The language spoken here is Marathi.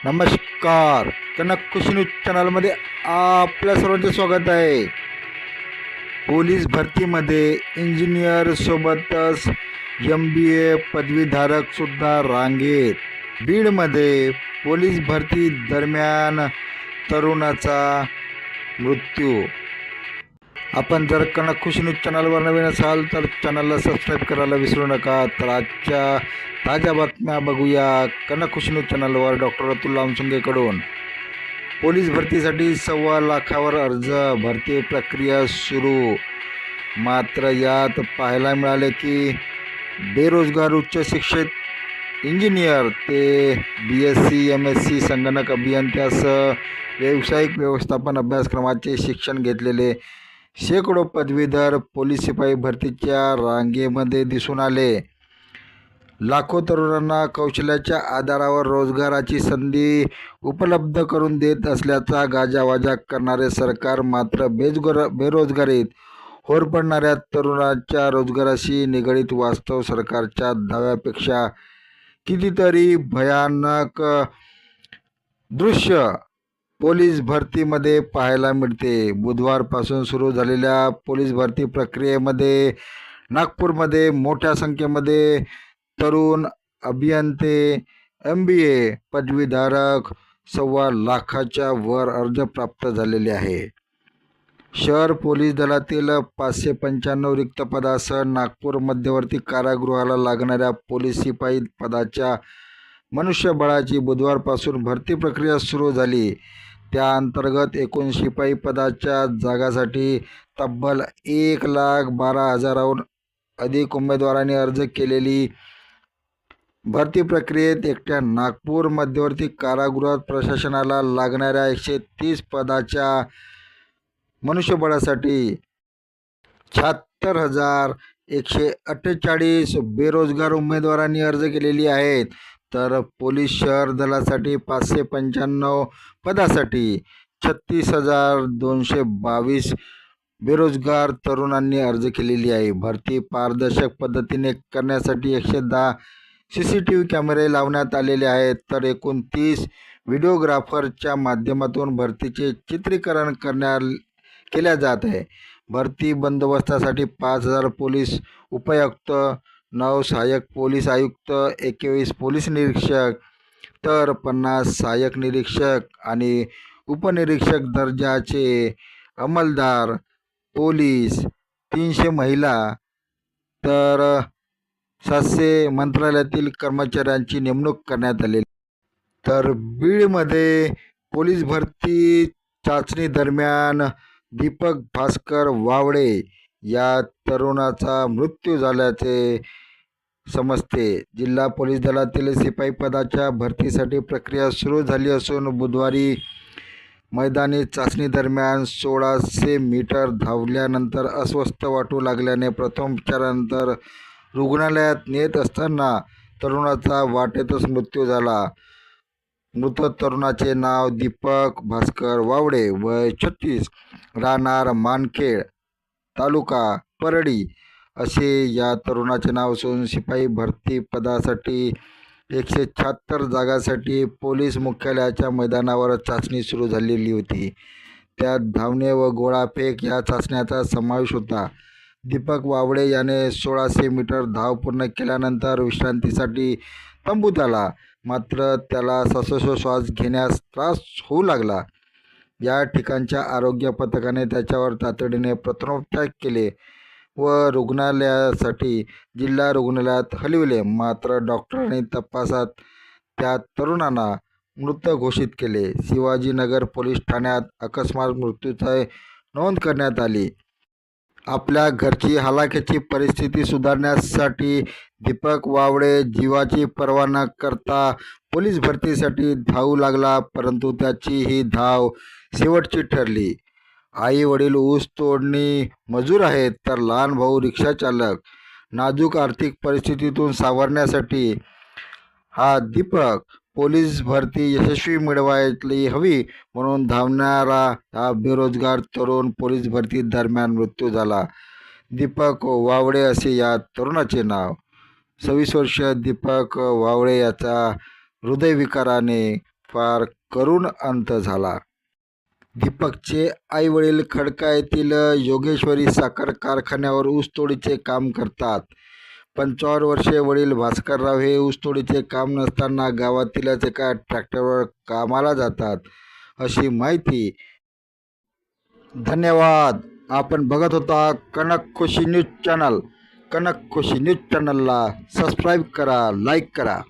नमस्कार. कनक कृषी न्यूज चॅनलमध्ये आपल्या सर्वांचे स्वागत आहे. पोलीस भरतीमध्ये इंजिनियर सोबतच MBA पदवीधारक सुद्धा रांगेत. बीडमध्ये पोलीस भरती दरम्यान तरुणाचा मृत्यू. आपण जर कनक कृषी न्यूज चॅनलवर नवीन असाल तर चॅनलला सबस्क्राईब करायला विसरू नका. तर आजच्या ताज्या बातम्या बघूया कनक कृषी न्यूज चॅनलवर. डॉक्टर अतुल लामसुंगेकडून पोलीस भरतीसाठी 1.25 लाखावर अर्ज, भरती प्रक्रिया सुरू. मात्र यात पाहायला मिळाले की बेरोजगार उच्च शिक्षित इंजिनियर ते BSc MSc संगणक अभियंत्यासह व्यावसायिक व्यवस्थापन अभ्यासक्रमाचे शिक्षण घेतलेले शेकडो पदवीधर पोलीस शिपाई भरतीच्या रांगेमध्ये दिसून आले. लाखो तरुणांना कौशल्याच्या आधारावर रोजगाराची संधी उपलब्ध करून देत असल्याचा गाजावाजा करणारे सरकार मात्र बेरोजगारीत होरपळणाऱ्या तरुणांच्या रोजगाराशी निगडीत वास्तव सरकारच्या दाव्यापेक्षा कितीतरी भयानक दृश्य पोलीस भरतीमध्ये पाहायला मिळते. बुधवारपासून सुरू झालेल्या पोलीस भरती प्रक्रियेमध्ये नागपूरमध्ये मोठ्या संख्येमध्ये तरुण अभियंते MBA पदवीधारक 1.25 लाखाच्या वर अर्ज प्राप्त झालेले आहे. शहर पोलीस दलातील 595 रिक्त पदासह नागपूर मध्यवर्ती कारागृहाला लागणाऱ्या पोलीस शिपाई पदाच्या मनुष्यबळाची बुधवारपासून भरती प्रक्रिया सुरू झाली. त्या अंतर्गत एकूण शिपाई पदाच्या जागासाठी तब्बल 1,12,000हून अधिक उमेदवारांनी अर्ज केलेली भरती प्रक्रियेत एकट्या नागपूर मध्यवर्ती कारागृहात प्रशासनाला लागणाऱ्या 130 पदाच्या मनुष्यबळासाठी 76,148 बेरोजगार उमेदवारांनी अर्ज केलेली आहेत. तर पोलीस शहर दलासाठी 595 पदासाठी 36,222 बेरोजगार तरुणांनी अर्ज केलेली आहे. भरती पारदर्शक पद्धतीने करण्यासाठी 110 CCTV कॅमेरे लावण्यात आलेले आहेत. तर एकूण 30 व्हिडिओग्राफरच्या माध्यमातून भरतीचे चित्रीकरण केल्या जात आहे. भरती बंदोबस्तासाठी 5,000 पोलीस उपायुक्त, 9 सहाय्यक पोलीस आयुक्त, 21 पोलीस निरीक्षक, तर 50 सहाय्यक निरीक्षक आणि उपनिरीक्षक दर्जाचे अंमलदार पोलीस, 300 महिला, तर 700 मंत्रालयातील कर्मचाऱ्यांची नेमणूक करण्यात आली. तर बीडमध्ये पोलीस भरती चाचणी दरम्यान दीपक भास्कर वावडे या तरुणाचा मृत्यू झाल्याचे समजते. जिल्हा पोलीस दलातील शिपाई पदाच्या भरतीसाठी प्रक्रिया सुरू झाली असून बुधवारी मैदानी चाचणी दरम्यान 1600 मीटर धावल्यानंतर अस्वस्थ वाटू लागल्याने प्रथमोपचारानंतर रुग्णालयात नेत असताना तरुणाचा वाटेतच मृत्यू झाला. मृत तरुणाचे नाव दीपक भास्कर वावडे, वय 36, राहणार मानखेड, तालुका परडी असे या तरुणाचे नाव असून शिपाई भरती पदासाठी 176 जागांसाठी पोलीस मुख्यालयाच्या मैदानावर चाचणी सुरू झालेली होती. त्यात धावणे व गोळाफेक या चाचण्याचा समावेश होता. दीपक वावडे याने 1600 मीटर धाव पूर्ण केल्यानंतर विश्रांतीसाठी तंबूत आला. मात्र त्याला श्वासोच्छ्वास घेण्यास त्रास होऊ लागला. या ठिकाणच्या आरोग्य पथकाने त्याच्यावर तातडीने प्रथमोपचार केले व रुग्णालयासाठी जिल्हा रुग्णालयात हलविले. मात्र डॉक्टरांनी तपासात त्या तरुणाला मृत घोषित केले. शिवाजीनगर पोलीस ठाण्यात अकस्मात मृत्यूची नोंद करण्यात आली. आपल्या घरची हलाखीची परिस्थिती सुधारण्यासाठी दीपक वावडे जीवाची पर्वा न करता पोलीस भरतीसाठी धावू लागला. परंतु त्याची ही धाव शेवटची ठरली. आई वडील ऊस तोडणी मजूर आहेत, तर लहान भाऊ रिक्षा चालक. नाजूक आर्थिक परिस्थितीतून सावरण्यासाठी हा दीपक पोलीस भरती यशस्वी मिळवायला हवी म्हणून धावणारा हा बेरोजगार तरुण पोलीस भरती दरम्यान मृत्यू झाला. दीपक वावडे असे या तरुणाचे नाव. 26 वर्षीय दीपक वावडे याचा हृदयविकाराने फार करुण अंत झाला. दीपकचे आई वडील खडका येथील योगेश्वरी साखर कारखान्यावर ऊसतोडीचे काम करतात. 55 वर्षीय वडील भास्करराव हे ऊसतोडीचे काम नसताना गावातीलच एका ट्रॅक्टरवर कामाला जातात, अशी माहिती. धन्यवाद. आपण बघत होता कनक खुशी न्यूज चॅनल. कनक खुशी न्यूज चॅनलला सबस्क्राईब करा, लाईक करा.